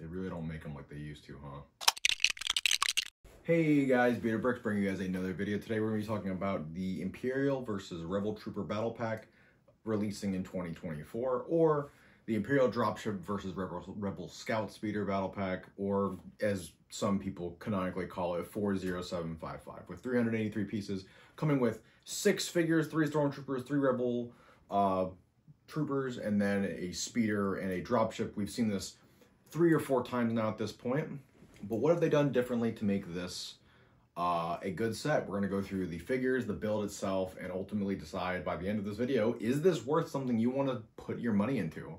They really don't make them like they used to, huh? Hey guys, Battlepacks bringing you guys another video. Today we're going to be talking about the Imperial versus Rebel Trooper Battle Pack releasing in 2024, or the Imperial Dropship versus Rebel Scout Speeder Battle Pack, or as some people canonically call it, 40755, with 383 pieces, coming with 6 figures, 3 Stormtroopers, 3 Rebel Troopers, and then a Speeder and a Dropship. We've seen this 3 or 4 times now at this point, but what have they done differently to make this a good set? We're going to go through the figures, the build itself, and ultimately decide by the end of this video, is this worth something you want to put your money into?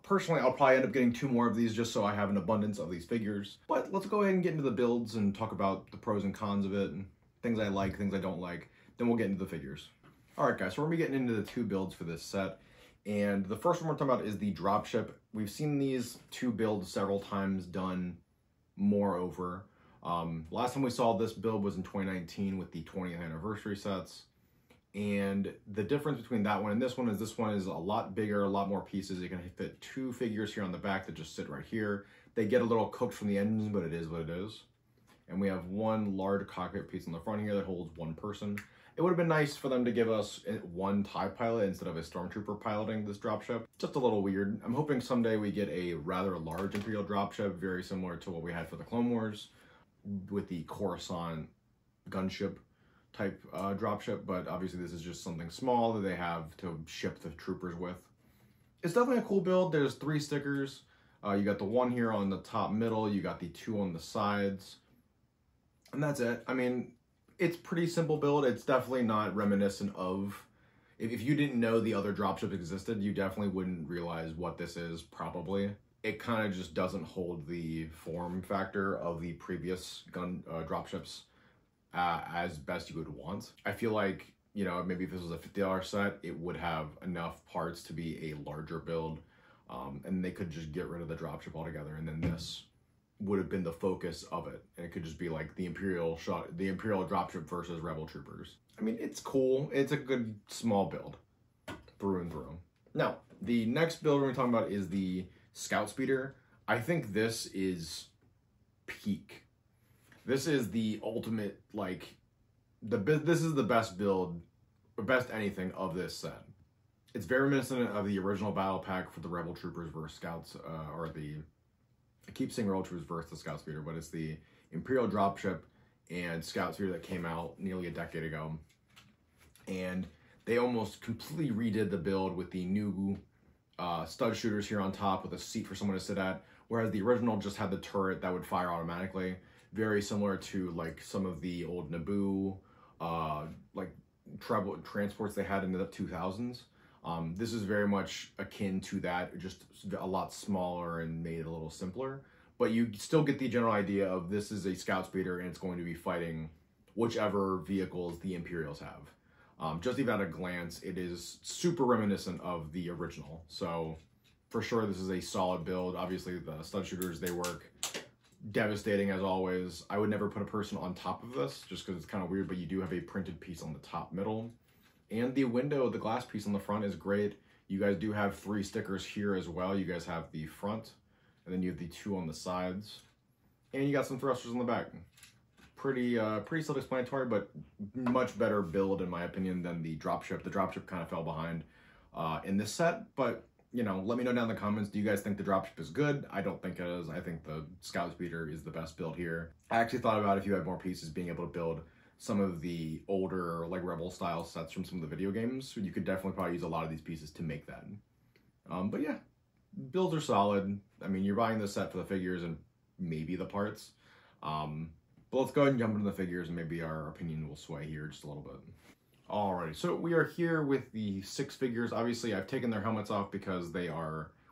Personally, I'll probably end up getting 2 more of these just so I have an abundance of these figures. But let's go ahead and get into the builds and talk about the pros and cons of it, and things I like, things I don't like. Then we'll get into the figures. Alright guys, so we're going to be getting into the 2 builds for this set. And the first one we're talking about is the Dropship. We've seen these 2 builds several times done moreover. Last time we saw this build was in 2019 with the 20th anniversary sets. And the difference between that one and this one is a lot bigger, a lot more pieces. You can fit 2 figures here on the back that just sit right here. They get a little cooked from the engines, but it is what it is. And we have 1 large cockpit piece on the front here that holds 1 person. It would have been nice for them to give us 1 TIE pilot instead of a Stormtrooper piloting this dropship. Just a little weird. I'm hoping someday we get a rather large Imperial dropship, very similar to what we had for the Clone Wars, with the Coruscant gunship type dropship, but obviously this is just something small that they have to ship the troopers with. It's definitely a cool build. There's 3 stickers. You got the 1 here on the top middle, you got the 2 on the sides, and that's it. I mean, it's pretty simple build. It's definitely not reminiscent of, if you didn't know the other dropships existed, you definitely wouldn't realize what this is, probably. It kind of just doesn't hold the form factor of the previous dropships as best you would want. I feel like, you know, maybe if this was a $50 set, it would have enough parts to be a larger build, and they could just get rid of the dropship altogether, and then this would have been the focus of it, and it could just be like the Imperial dropship versus Rebel Troopers. I mean, it's cool. It's a good small build through and through. Now, the next build we're talking about is the Scout Speeder. I think this is peak. This is the ultimate, like, this is the best build, or best anything of this set. It's very reminiscent of the original battle pack for the Rebel Troopers versus Scouts, I keep saying Rebel Troopers versus the Scout Speeder, but it's the Imperial Dropship and Scout Speeder that came out nearly a decade ago. And they almost completely redid the build with the new stud shooters here on top with a seat for someone to sit at, whereas the original just had the turret that would fire automatically. Very similar to like some of the old Naboo like transports they had in the 2000s. This is very much akin to that, just a lot smaller and made a little simpler. But you still get the general idea of this is a Scout Speeder and it's going to be fighting whichever vehicles the Imperials have. Just even at a glance, it is super reminiscent of the original. So for sure, this is a solid build. Obviously, the stud shooters, they work. Devastating as always. I would never put a person on top of this just because it's kind of weird, but you do have a printed piece on the top middle. And the window, the glass piece on the front is great. You guys do have 3 stickers here as well. You guys have the front, and then you have the 2 on the sides. And you got some thrusters on the back. Pretty self-explanatory, but much better build in my opinion than the Dropship. The Dropship kind of fell behind in this set, but you know, let me know down in the comments, do you guys think the Dropship is good? I don't think it is. I think the Scout Speeder is the best build here. I actually thought about, if you had more pieces, being able to build some of the older, like, Rebel style sets from some of the video games. You could definitely probably use a lot of these pieces to make that. But yeah, builds are solid. I mean, you're buying this set for the figures and maybe the parts. But let's go ahead and jump into the figures, and maybe our opinion will sway here just a little bit. Alrighty, so we are here with the 6 figures. Obviously, I've taken their helmets off because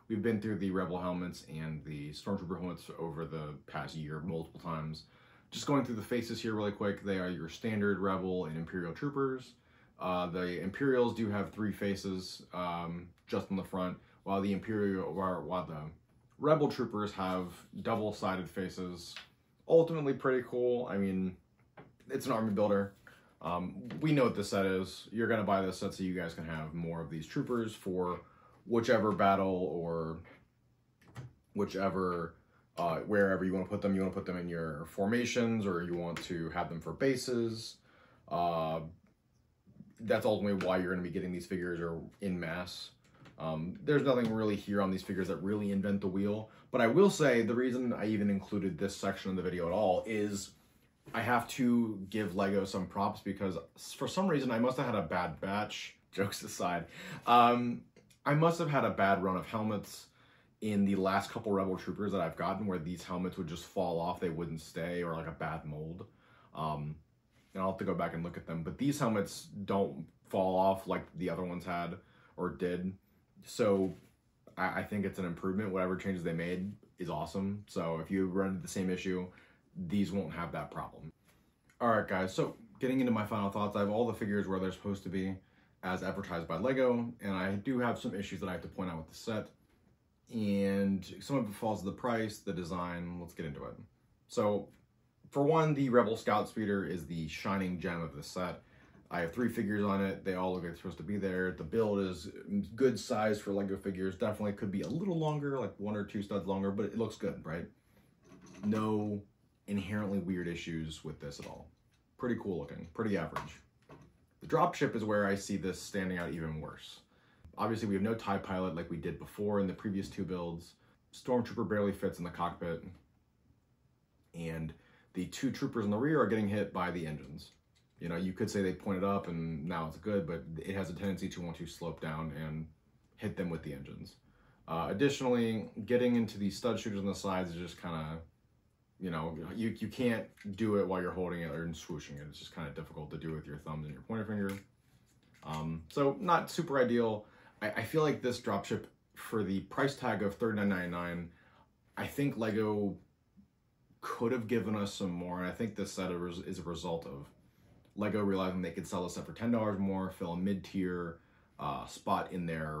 we've been through the Rebel helmets and the Stormtrooper helmets over the past year multiple times. Just going through the faces here really quick, they are your standard Rebel and Imperial Troopers. The Imperials do have 3 faces just on the front, while the Rebel Troopers have double-sided faces. Ultimately pretty cool. I mean, it's an army builder. We know what this set is. You're going to buy this set so you guys can have more of these troopers for whichever battle or whichever wherever you want to put them. You want to put them in your formations, or you want to have them for bases. That's ultimately why you're going to be getting these figures or in mass. There's nothing really here on these figures that really invent the wheel. But I will say the reason I even included this section of the video at all is I have to give LEGO some props, because for some reason I must have had a bad batch, jokes aside. I must have had a bad run of helmets in the last couple Rebel Troopers that I've gotten, where these helmets would just fall off, they wouldn't stay, or like a bad mold. And I'll have to go back and look at them, but these helmets don't fall off like the other ones had or did. So I think it's an improvement. Whatever changes they made is awesome. So if you run into the same issue, these won't have that problem. All right, guys, so getting into my final thoughts, I have all the figures where they're supposed to be as advertised by LEGO, and I do have some issues that I have to point out with the set. And some of it falls to the price, the design. Let's get into it. So for one, the Rebel Scout Speeder is the shining gem of the set. I have 3 figures on it. They all look like they're supposed to be there. The build is good size for LEGO figures. Definitely could be a little longer, like 1 or 2 studs longer, but it looks good, right? No inherently weird issues with this at all. Pretty cool looking, pretty average. The dropship is where I see this standing out even worse. Obviously, we have no TIE pilot like we did before in the previous 2 builds. Stormtrooper barely fits in the cockpit. And the 2 troopers in the rear are getting hit by the engines. You know, you could say they pointed up and now it's good, but it has a tendency to want to slope down and hit them with the engines. Additionally, getting into the stud shooters on the sides is just kind of, you know, you can't do it while you're holding it or swooshing it. It's just kind of difficult to do with your thumbs and your pointer finger. So not super ideal. I feel like this dropship, for the price tag of $39.99, I think LEGO could have given us some more, and I think this set is a result of LEGO realizing they could sell this set for $10 more, fill a mid-tier spot in their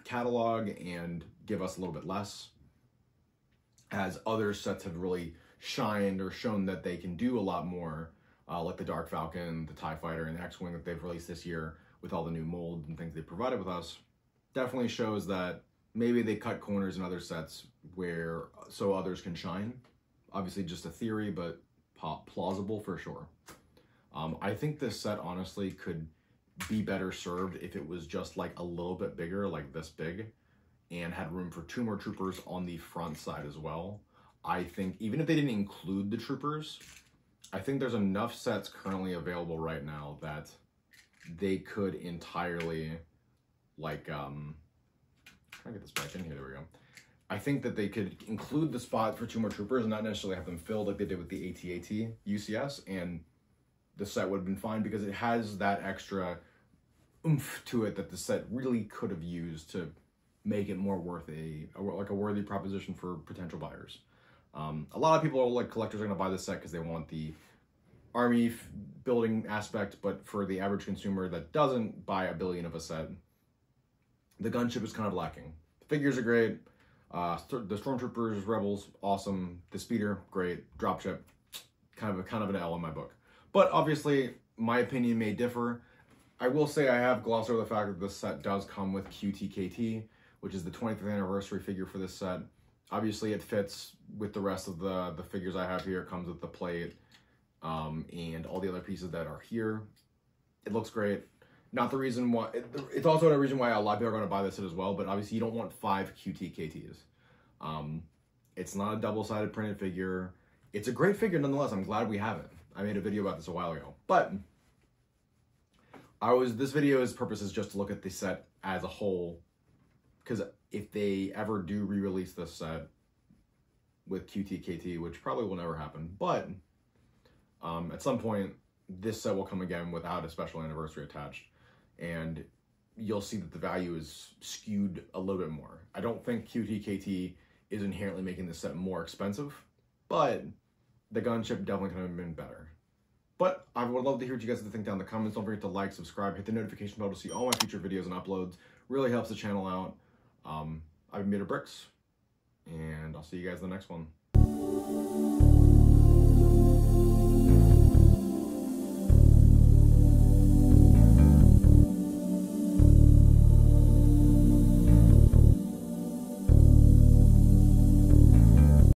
catalog, and give us a little bit less, as other sets have really shined or shown that they can do a lot more, like the Dark Falcon, the TIE Fighter, and the X-Wing that they've released this year with all the new molds and things they provided with us. Definitely shows that maybe they cut corners in other sets where so others can shine. Obviously just a theory, but plausible for sure. I think this set honestly could be better served if it was just like a little bit bigger, like this big, and had room for 2 more troopers on the front side as well. I think even if they didn't include the troopers, I think there's enough sets currently available right now that they could entirely, like, trying to get this back in here, there we go. I think that they could include the spot for 2 more troopers and not necessarily have them filled like they did with the AT-AT UCS, and the set would have been fine because it has that extra oomph to it that the set really could have used to make it more worth a worthy proposition for potential buyers. A lot of people, like collectors, are going to buy this set because they want the army building aspect, but for the average consumer that doesn't buy a billion of a set, the gunship is kind of lacking. The figures are great. The Stormtroopers, Rebels, awesome. The speeder, great. Dropship, kind of an L in my book. But obviously, my opinion may differ. I will say I have glossed over the fact that this set does come with QTKT, which is the 25th anniversary figure for this set. Obviously, it fits with the rest of the figures I have here. It comes with the plate and all the other pieces that are here. It looks great. Not the reason why, it's also a reason why a lot of people are going to buy this set as well, but obviously you don't want 5 QTKTs. It's not a double-sided printed figure. It's a great figure nonetheless. I'm glad we have it. I made a video about this a while ago, but this video's purpose is just to look at the set as a whole, because if they ever do re-release this set with QTKT, which probably will never happen, but at some point this set will come again without a special anniversary attached, and you'll see that the value is skewed a little bit more. I don't think QTKT is inherently making this set more expensive, but the gunship definitely could have been better. But I would love to hear what you guys think down in the comments. Don't forget to like, subscribe, hit the notification bell to see all my future videos and uploads. Really helps the channel out. I've been Bricks, and I'll see you guys in the next one.